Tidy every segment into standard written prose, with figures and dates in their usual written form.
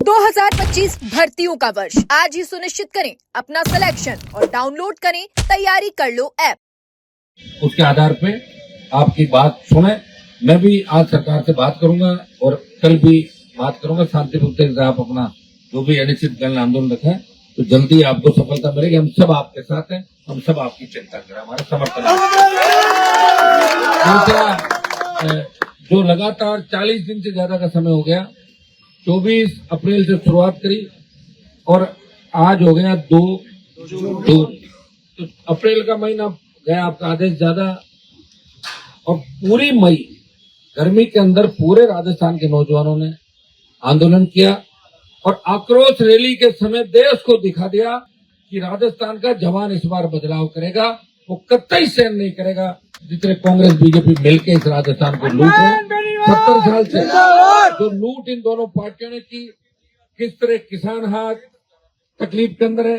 2025 भर्तियों का वर्ष आज ही सुनिश्चित करें अपना सिलेक्शन और डाउनलोड करें तैयारी कर लो ऐप। उसके आधार पे आपकी बात सुने। मैं भी आज सरकार से बात करूंगा और कल भी बात करूंगा शांतिपूर्ण से। आप अपना जो भी अनिश्चितकालीन आंदोलन रखें तो जल्दी आपको सफलता मिलेगी। हम सब आपके साथ हैं, हम सब आपकी चिंता करें, हमारा समर्थन है। दूसरा, जो लगातार 40 दिन से ज्यादा का समय हो गया, 24 अप्रैल से शुरुआत करी और आज हो गया 2 जून। तो अप्रैल का महीना गया, आपका आदेश ज्यादा, और पूरी मई गर्मी के अंदर पूरे राजस्थान के नौजवानों ने आंदोलन किया और आक्रोश रैली के समय देश को दिखा दिया कि राजस्थान का जवान इस बार बदलाव करेगा, वो कतई सहन नहीं करेगा जितने कांग्रेस बीजेपी मिलकर इस राजस्थान को लूट रहे। 70 साल से जो लूट इन दोनों पार्टियों ने की, किस तरह किसान हाथ तकलीफ के अंदर है,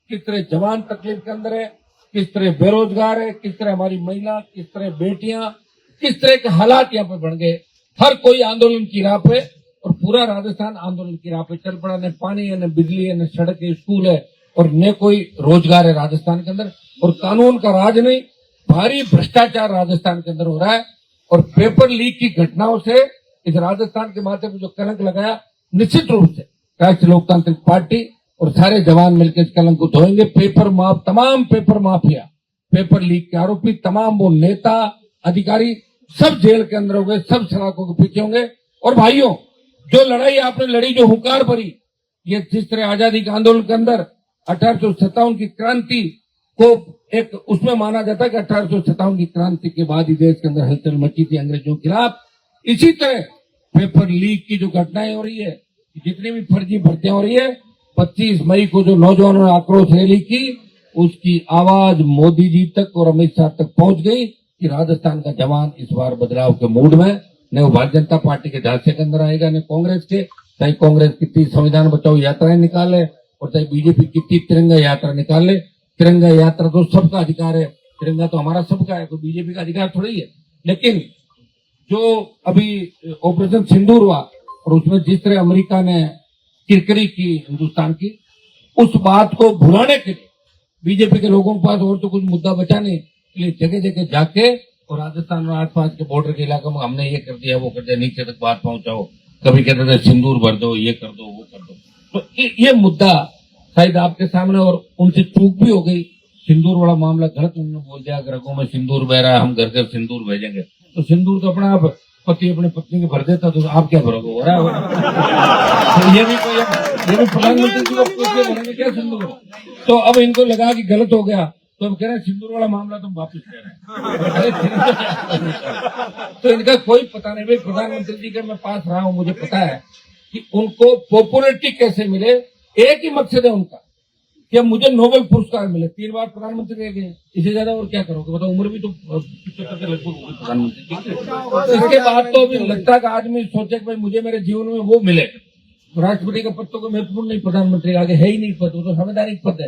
किस तरह जवान तकलीफ के अंदर है, किस तरह बेरोजगार है, किस तरह हमारी महिला, किस तरह बेटियां, किस तरह के हालात यहाँ पे बन गए। हर कोई आंदोलन की राह पे और पूरा राजस्थान आंदोलन की राह पे चल पड़ा। न पानी है, न बिजली है, न सड़क है, स्कूल है और न कोई रोजगार है राजस्थान के अंदर। और कानून का राज नहीं, भारी भ्रष्टाचार राजस्थान के अंदर हो रहा है। और पेपर लीक की घटनाओं से इस राजस्थान के माथे पर जो कलंक लगाया, निश्चित रूप से राष्ट्रीय लोकतांत्रिक पार्टी और सारे जवान मिलकर इस कलंक को धोएंगे। तमाम पेपर माफिया, पेपर लीक के आरोपी, तमाम वो नेता अधिकारी सब जेल के अंदर होंगे, सब सलाखों के पीछे होंगे। और भाइयों, जो लड़ाई आपने लड़ी, जो हुंकार भरी, ये जिस तरह आजादी के आंदोलन के अंदर 1857 की क्रांति को एक उसमें माना जाता है कि 1857 की क्रांति के बाद ही देश के अंदर हलचल मची थी अंग्रेजों के खिलाफ, इसी तरह पेपर लीक की जो घटनाएं हो रही है, जितनी भी फर्जी भर्तियां हो रही है, 25 मई को जो नौजवानों ने आक्रोश रैली की, उसकी आवाज मोदी जी तक और अमित शाह तक पहुंच गई कि राजस्थान का जवान इस बार बदलाव के मूड में, न वो भारतीय जनता पार्टी के झांसे के अंदर आएगा, न कांग्रेस के। चाहे कांग्रेस कितनी संविधान बचाओ यात्राएं निकाले और चाहे बीजेपी कितनी तिरंगा यात्रा निकाले। तिरंगा यात्रा तो सबका अधिकार है, तिरंगा तो हमारा सबका है, कोई बीजेपी का अधिकार थोड़ी है। लेकिन जो अभी ऑपरेशन सिंदूर हुआ और उसमें जिस तरह अमेरिका ने किरकिरी की हिंदुस्तान की, उस बात को भुलाने के लिए बीजेपी के लोगों के पास और तो कुछ मुद्दा बचा नहीं, इसलिए जगह जगह जाके और राजस्थान और आसपास के बॉर्डर के इलाकों में हमने ये कर दिया, वो कर दिया, नीचे तक बात पहुंचाओ। कभी कहते थे सिंदूर भर दो, ये कर दो, वो कर दो। तो ये मुद्दा शायद आपके सामने, और उनसे चूक भी हो गई। सिंदूर वाला मामला गलत उन्होंने बोल दिया, रगों में सिंदूर बह रहा है, हम घर घर सिंदूर भेजेंगे। तो सिंदूर तो अपना आप पति अपने पत्नी के भर देता, तो आप क्या भरोगे? हो रहा है तो ये भी प्रधानमंत्री जी को भरेंगे क्या सिंदूर? तो अब इनको लगा कि गलत हो गया, तो अब कह रहे हैं सिंदूर वाला मामला तुम वापस ले रहे हैं। तो इनका कोई पता नहीं। भाई प्रधानमंत्री जी के मैं पास रहा हूं, मुझे पता है कि उनको पॉपुलरिटी कैसे मिले। एक ही मकसद है उनका कि अब मुझे नोबेल पुरस्कार मिले। 3 बार प्रधानमंत्री रह गए, इससे ज्यादा और क्या करोगे? बताओ, उम्र भी तो 75 के लगभग होगी प्रधानमंत्री। तो इसके बाद तो अभी लगता है कि आदमी सोचे कि भाई मुझे मेरे जीवन में वो मिले। राष्ट्रपति का पद तो कोई महत्वपूर्ण नहीं, प्रधानमंत्री आगे है ही नहीं पद, वो तो संवैधानिक पद है।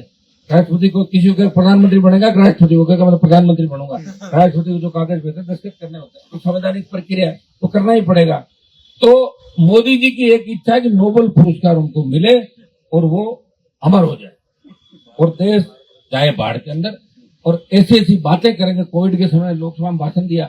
राष्ट्रपति को किसी को प्रधानमंत्री बनेगा, राष्ट्रपति को कहेगा मैं प्रधानमंत्री बनूंगा। राष्ट्रपति को जो कागज भेजते दस्तखत करने होते हैं, तो संवैधानिक प्रक्रिया तो करना ही पड़ेगा। तो मोदी जी की एक इच्छा है कि नोबेल पुरस्कार उनको मिले और वो अमर हो जाए और देश जाए बाढ़ के अंदर। और ऐसी ऐसी बातें करेंगे। कोविड के समय लोकसभा में भाषण दिया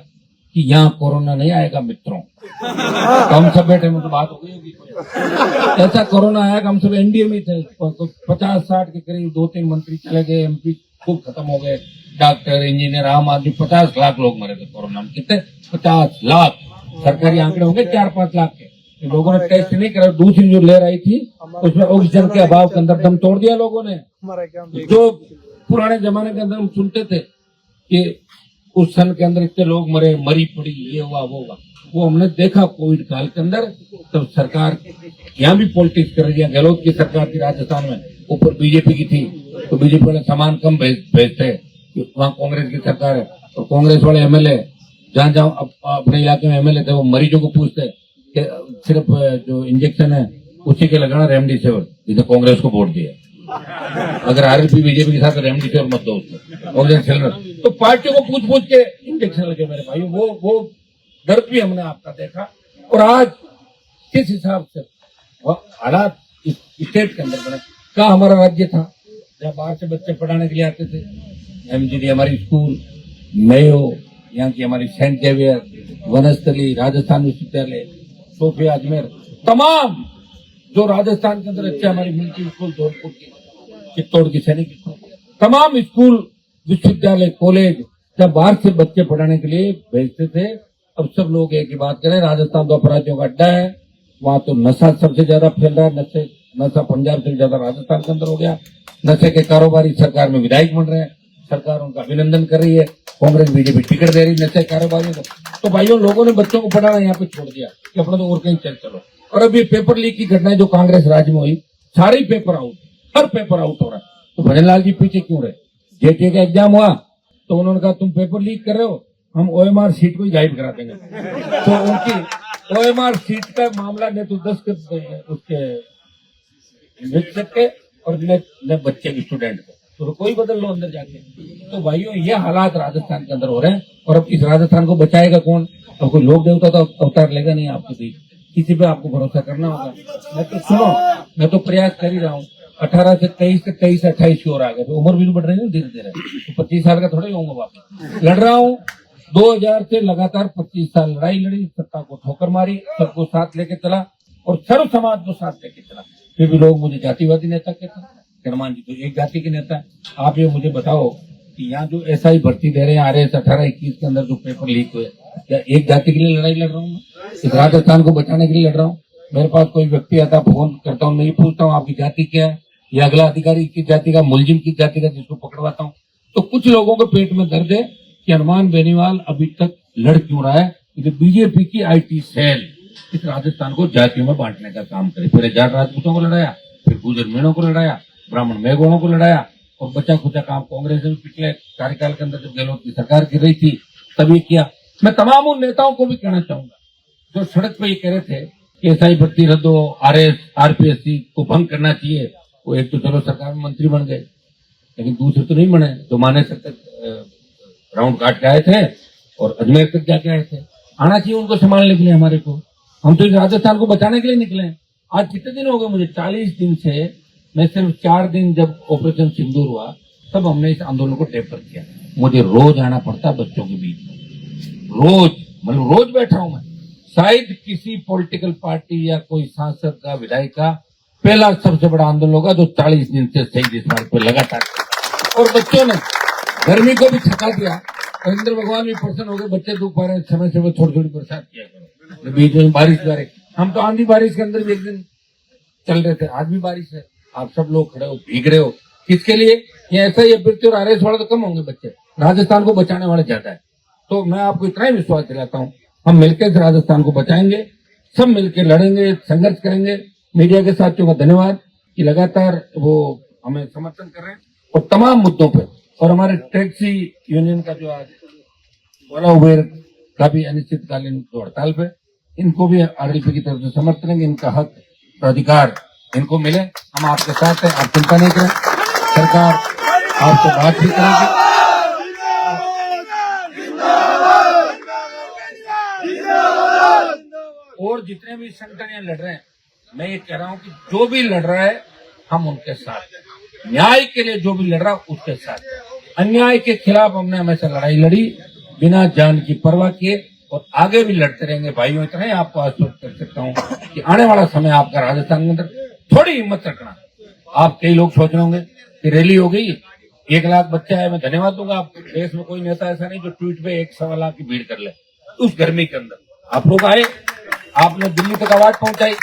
कि यहाँ कोरोना नहीं आएगा मित्रों। तो हम सब बैठे, मतलब बात हो गई होगी। ऐसा कोरोना आया कि हम सब एनडीए में थे, 50-60 के करीब 2-3 मंत्री चले गए, एमपी खूब खत्म हो गए, डॉक्टर, इंजीनियर, आम आदमी, 50 लाख लोग मरे थे कोरोना में। कितने? 50 लाख। सरकारी आंकड़े होंगे 4-5 लाख के। लोगों ने टेस्ट नहीं करा। दूसरी जो ले रही थी उसमें ऑक्सीजन के अभाव के अंदर दम तोड़ दिया लोगों ने। जो पुराने जमाने के अंदर हम सुनते थे कि उस सन के अंदर इतने लोग मरे, मरी पड़ी, ये हुआ, वो हुआ, वो हमने देखा कोविड काल के अंदर। तब सरकार यहाँ भी पॉलिटिक्स कर रही है। गहलोत की सरकार थी राजस्थान में, ऊपर बीजेपी की थी, तो बीजेपी वाले सामान कम भेजते, वहाँ कांग्रेस की सरकार है। तो कांग्रेस वाले एमएलए जहाँ जहाँ अपने इलाके में एमएलए थे, वो मरीजों को पूछते कि सिर्फ जो इंजेक्शन है उसी के लगाना, रेमडेसिविर, जिसे कांग्रेस को वोट दिया। अगर आरएलपी बीजेपी के साथ रेमडेसिविर मत दो उसको, ऑक्सीजन सिलेंडर। तो पार्टियों को पूछ के इंजेक्शन लगे मेरे भाई। वो दर्द भी हमने आपका देखा। और आज किस हिसाब से हालात स्टेट के अंदर बना। क्या हमारा राज्य था जहाँ बाहर से बच्चे पढ़ाने के लिए आते थे? एमजीडी हमारी स्कूल, मेयो, यहाँ की हमारी सेंट जेवियर, वनस्थली, राजस्थान विश्वविद्यालय, सोफिया अजमेर, तमाम जो राजस्थान के अंदर अच्छे हमारी मिलिट्री स्कूल, धौलपुर की, चित्तौड़ की सैनिक स्कूल, तमाम स्कूल, विश्वविद्यालय, कॉलेज जब बाहर से बच्चे पढ़ाने के लिए भेजते थे। अब सब लोग एक ही बात करें, राजस्थान तो अपराधियों का अड्डा है, वहां तो नशा सबसे ज्यादा फैल रहा है, नशा पंजाब से ज्यादा राजस्थान के अंदर हो गया। नशे के कारोबारी सरकार में विधायक बन रहे हैं, सरकार उनका अभिनंदन कर रही है, कांग्रेस बीजेपी टिकट दे रही नशे कारोबारियों को। तो भाइयों, लोगों ने बच्चों को पढ़ाना यहाँ पे छोड़ दिया कि अपना तो और कहीं चलो। और अभी पेपर लीक की घटनाएं जो कांग्रेस राज्य में हुई, सारे ही पेपर आउट, हर पेपर आउट हो रहा है। तो भजन लाल जी पीछे क्यों रहे? जेटीए का एग्जाम हुआ तो उन्होंने कहा तुम पेपर लीक कर रहे हो, हम ओएमआर सीट को ही गाइड करा देंगे। तो उनकी ओएमआर सीट का मामला ने तो 10 उसके शिक्षक के और न बच्चे के स्टूडेंट के, तो कोई बदल लो अंदर जाके। तो भाइयों, ये हालात राजस्थान के अंदर हो रहे हैं। और अब इस राजस्थान को बचाएगा कौन? अब कोई लोक देवता तो अवतार लेगा नहीं आपको, किसी पे आपको भरोसा करना होगा। मैं तो सुनो, मैं तो प्रयास कर ही रहा हूँ। 18 से 23 से 23 से 28 की ओर आ गए, तो उम्र भी बढ़ रही है धीरे धीरे। तो 25 साल का थोड़ा ही होऊंगा वापस। लड़ रहा हूँ 2000 से लगातार 25 साल लड़ाई लड़ी, सत्ता को ठोकर मारी, सबको साथ लेके चला और सर्व समाज को साथ लेके चला। फिर भी लोग मुझे जातिवादी नेता कहते हैं। हनुमान जी तो एक जाति के नेता है। आप ये मुझे बताओ कि यहाँ जो एसआई भर्ती दे रहे हैं RS 18-21 के अंदर जो पेपर लीक हुए, क्या एक जाति के लिए लड़ाई लड़ रहा हूँ मैं? इस राजस्थान को बचाने के लिए लड़ रहा हूँ। मेरे पास कोई व्यक्ति आता, फोन करता हूँ, मैं ये पूछता हूँ आपकी जाति क्या है, या अगला अधिकारी किस जाति का, मुलजिम किस जाति का, जिसको पकड़वाता हूँ। तो कुछ लोगों के पेट में दर्द है कि हनुमान बेनीवाल अभी तक लड़ क्यों रहा है। बीजेपी की IT सेल इस राजस्थान को जातियों में बांटने का काम करे। फिर जाट राजपूतों को लड़ाया, फिर गुजर मीणों को लड़ाया, ब्राह्मण मेघोड़ों को लड़ाया, और बचा खुचा काम कांग्रेस ने पिछले कार्यकाल के अंदर जब गहलोत की सरकार गिर रही थी तभी किया। मैं तमाम उन नेताओं को भी कहना चाहूंगा जो सड़क पे ये कह रहे थे कि एसआई भर्ती रद्द हो, RS RPSC को भंग करना चाहिए। वो एक तो चलो सरकार में मंत्री बन गए, लेकिन दूसरे तो नहीं बने। जो माने तक राउंड काट के आए थे और अजमेर तक जाके आए थे। आना चाहिए उनको संभालने के लिए हमारे को। हम तो इस राजस्थान को बचाने के लिए निकले। आज कितने दिन हो गए मुझे? 40 दिन से। मैं सिर्फ 4 दिन जब ऑपरेशन सिंदूर हुआ तब हमने इस आंदोलन को टेपर किया। मुझे रोज आना पड़ता बच्चों के बीच में, रोज, मतलब रोज बैठा हूं मैं। शायद किसी पॉलिटिकल पार्टी या कोई सांसद का, विधायक का पहला सबसे बड़ा आंदोलन होगा जो 40 दिन से सही इस बात पर लगातार। और बच्चों ने गर्मी को भी थका दिया। इंद्र भगवान भी प्रसन्न हो गए, बच्चे दुख पा रहे हैं, समय समय थोड़ी थोड़ी बरसात किया करो, बीच में बारिश जा रही। हम तो आंधी बारिश के अंदर भी एक दिन चल रहे थे, आज भी बारिश है। आप सब लोग खड़े हो, भीग रहे हो, किसके लिए? ये ऐसा ही अभ्यर्थी और RS वाले तो कम होंगे बच्चे, राजस्थान को बचाने वाले ज्यादा है। तो मैं आपको इतना ही विश्वास दिलाता हूँ, हम मिलकर इस राजस्थान को बचाएंगे, सब मिलकर लड़ेंगे, संघर्ष करेंगे। मीडिया के साथियों का धन्यवाद कि लगातार वो हमें समर्थन कर रहे हैं और तमाम मुद्दों पर। और हमारे टैक्सी यूनियन का जो आज ओला उबेर का भी अनिश्चितकालीन हड़ताल पे, इनको भी RLP की तरफ से समर्थन करेंगे। इनका हक, अधिकार इनको मिले। हम आपके साथ हैं, आप चिंता नहीं करें, सरकार आपसे बात भी करेगी। और जितने भी संगठन यहाँ लड़ रहे हैं, मैं ये कह रहा हूँ कि जो भी लड़ रहा है हम उनके साथ हैं। न्याय के लिए जो भी लड़ रहा है उसके साथ। अन्याय के खिलाफ हमने हमेशा लड़ाई लड़ी बिना जान की परवाह किए और आगे भी लड़ते रहेंगे। भाइयों, इतना ही आपको आश्वस्त कर सकता हूँ कि आने वाला समय आपका राजस्थान के अंदर थोड़ी हिम्मत रखना। आप कई लोग सोच रहे होंगे कि रैली हो गई, 1 लाख बच्चे आए, मैं धन्यवाद दूंगा। आप देश में कोई नेता ऐसा नहीं जो ट्वीट पे 1-1.25 लाख की भीड़ कर ले। उस गर्मी के अंदर आप लोग आए, आपने दिल्ली तक आवाज पहुंचाई,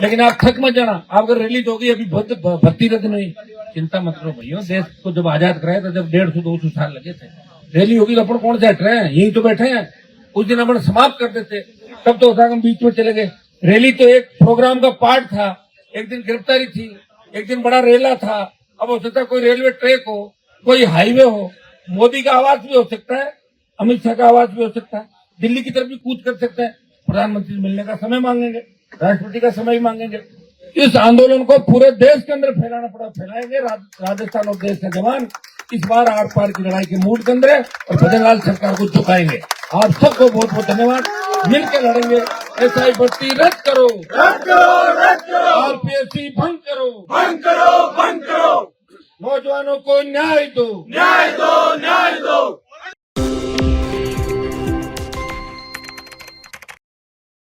लेकिन आप थक मत जाना। आप अगर रैली तो होगी, अभी भर्ती रद्द नहीं, चिंता मत करो भैया। देश को जब आजाद कराया था, जब 150-200 साल लगे थे, रैली होगी तो अपन कौन से हट रहे हैं, यही तो बैठे हैं। उस दिन अपन समाप्त कर देते, तब तो होता हम बीच में चले गए। रैली तो एक प्रोग्राम का पार्ट था। एक दिन गिरफ्तारी थी, एक दिन बड़ा रेला था। अब हो सकता है कोई रेलवे ट्रैक हो, कोई हाईवे हो, मोदी का आवाज भी हो सकता है, अमित शाह का आवाज भी हो सकता है, दिल्ली की तरफ भी कूच कर सकता है। प्रधानमंत्री से मिलने का समय मांगेंगे, राष्ट्रपति का समय मांगेंगे। इस आंदोलन को पूरे देश के अंदर फैलाना पड़ा, फैलाएंगे। राजस्थान और देश के जवान इस बार आर पार की लड़ाई के मूड के अंदर है और भजन लाल सरकार को झुकाएंगे। आप सबको बहुत बहुत धन्यवाद। मिलकर लड़ेंगे। एसआई भर्ती रद्द करो, रद्द करो, रद्द करो, आरपीएससी भंग करो, बंद करो, बंद करो, नौजवानों को न्याय दो, न्याय दो,